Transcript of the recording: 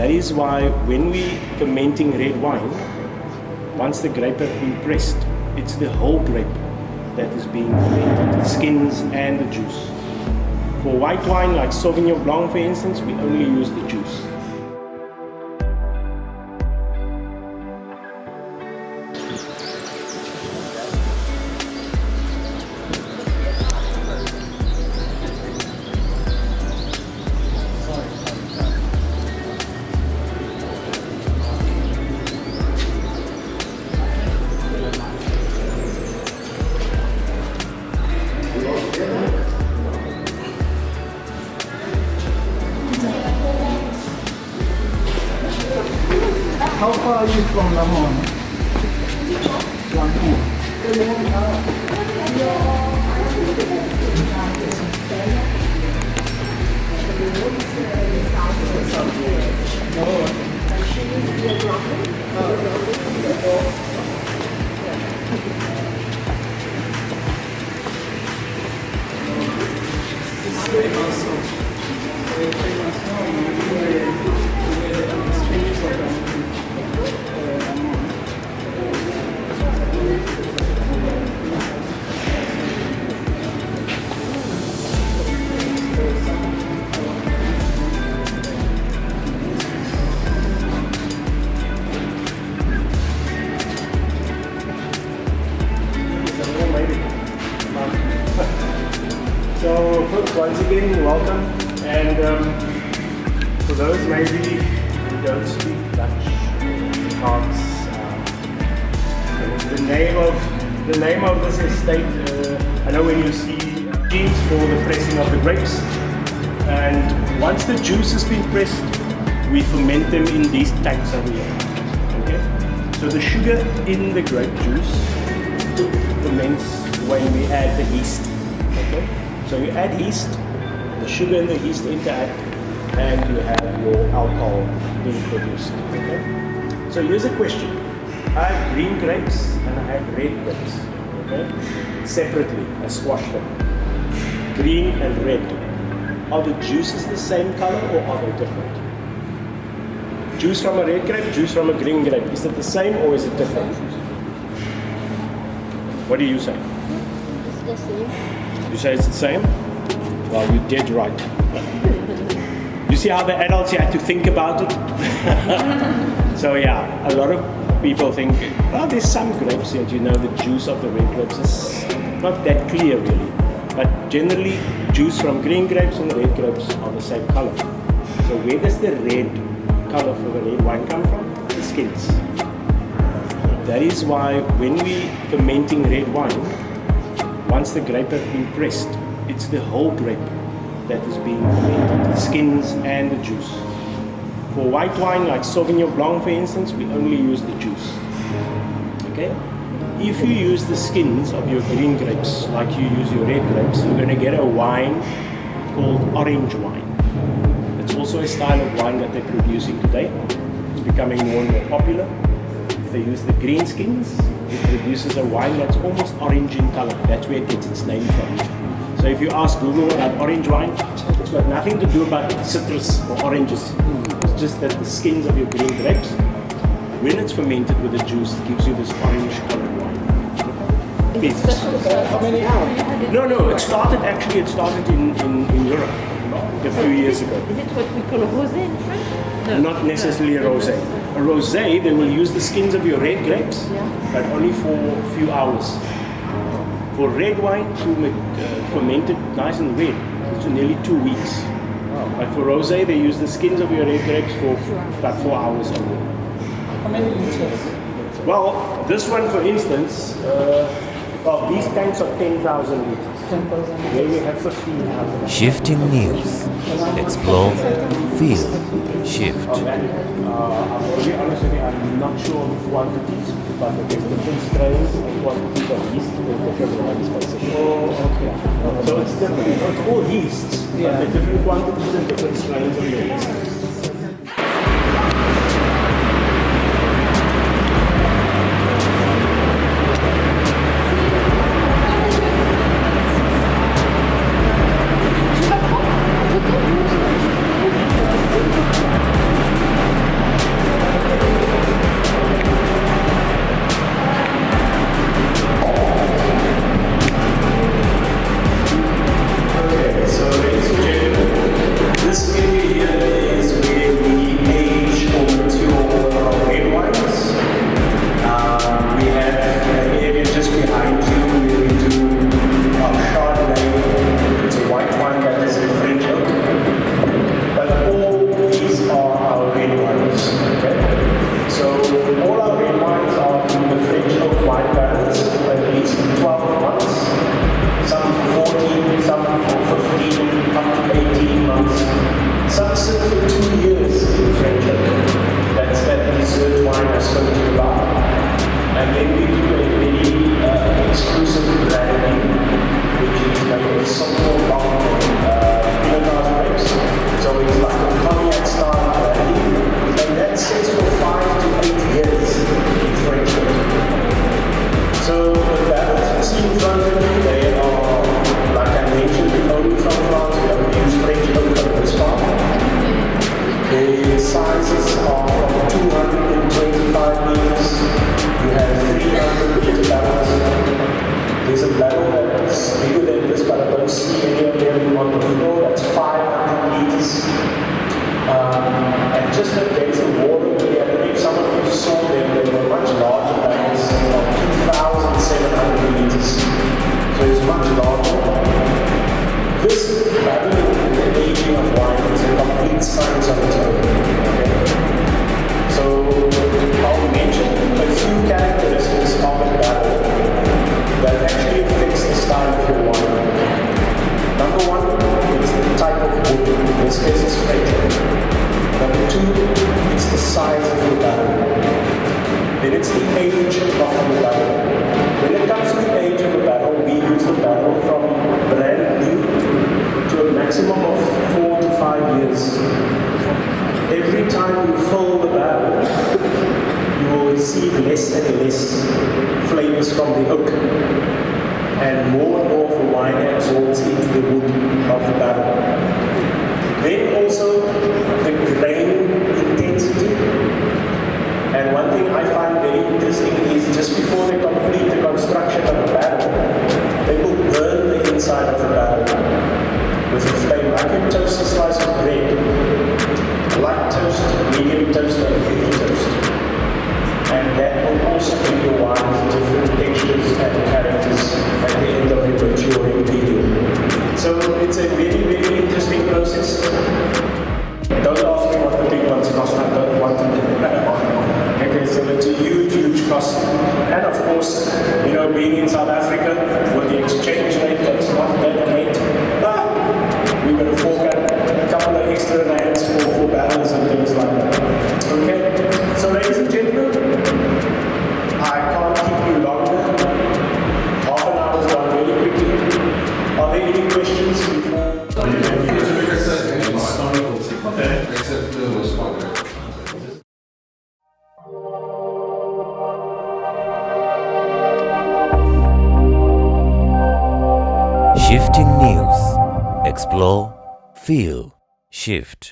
That is why when we fermenting red wine, once the grape has been pressed, it's the whole grape that is being fermented, the skins and the juice. For white wine like Sauvignon Blanc, for instance, we only use the juice. How far are you from Lamon? So once again, welcome, and for those maybe who don't speak Dutch, can't, the name of this estate, I know when you see machines for the pressing of the grapes, and once the juice has been pressed, we ferment them in these tanks over here. Okay, so the sugar in the grape juice ferments when we add the yeast. Okay. So you add yeast, the sugar and the yeast interact, and you have your alcohol being produced. Okay? So here's a question. I have green grapes and I have red grapes. Okay? Separately, I squash them. Green and red. Are the juices the same color or are they different? Juice from a red grape, juice from a green grape. Is it the same or is it different? What do you say? It's the same. You say it's the same? Well, you're dead right. You see how the adults had to think about it? So yeah, a lot of people think, well, there's some grapes that you know the juice of the red grapes is not that clear really. But generally, juice from green grapes and red grapes are the same color. So where does the red color for the red wine come from? The skins. That is why when we fermenting red wine, once the grape has been pressed, it's the whole grape that is being fermented, the skins and the juice. For white wine like Sauvignon Blanc, for instance, we only use the juice. Okay? If you use the skins of your green grapes like you use your red grapes, you're going to get a wine called orange wine. It's also a style of wine that they're producing today. It's becoming more and more popular. If they use the green skins, it produces a wine that's almost orange in color. That's where it gets its name from. So if you ask Google about orange wine, it's got nothing to do about citrus or oranges. It's just that the skins of your green grapes, when it's fermented with the juice, it gives you this orange colored wine. Yes. How many hours? No, it started in Europe a few years ago. Is it what we call rosé in French? No. Not necessarily a rosé. A rosé, they will use the skins of your red grapes, but only for a few hours. For red wine, to ferment it nice and red, it's nearly 2 weeks. But for rosé, they use the skins of your red grapes for about 4 hours only. How many liters? Well, this one, for instance, these tanks are 10,000 liters. 10,000 liters. Here we have 15,000. Shifting news. Explore, feel, shift. I'm to be honest with you, I'm not sure of the quantities, but there's different strains and quantities of yeast in different wines basically. Oh, okay. So it's different. It's all yeasts, but the different quantities and different strains of the yeast. aging of wine is a complete science on its own. Okay? So I'll mention a few characteristics of a barrel that actually affects the style of your wine. Number one is the type of wood. In this case, it's French oak. Number two, it's the size of your barrel. Then it's the age of the barrel. When it comes to the age of a barrel, we use the barrel from brand new to a maximum of 4 to 5 years. Every time you fill the barrel, you will receive less and less flavors from the oak. And more of the wine absorbs into the wood of the barrel. Then also the grain intensity. And one thing I find very interesting is just before they complete the construction of the barrel, they will burn the inside of the barrel with a flame. Like you toast a slice of bread, light toast, medium toast, and heavy toast. And that will also give your wine different textures and characters at the end of your maturing period. So it's a very, very interesting process. Don't ask me what the big ones cost, I don't want to know. Okay, so it's a huge, huge cost. And of course, you know, being in South Africa, with the exchange rate, that's not that great. We're going to fork out a couple of extra rands for barrels and things like that. Okay, so ladies and gentlemen, I can't keep you longer. Half an hour's gone very quickly. Are there any questions before? Shifting News. Explore, feel, shift.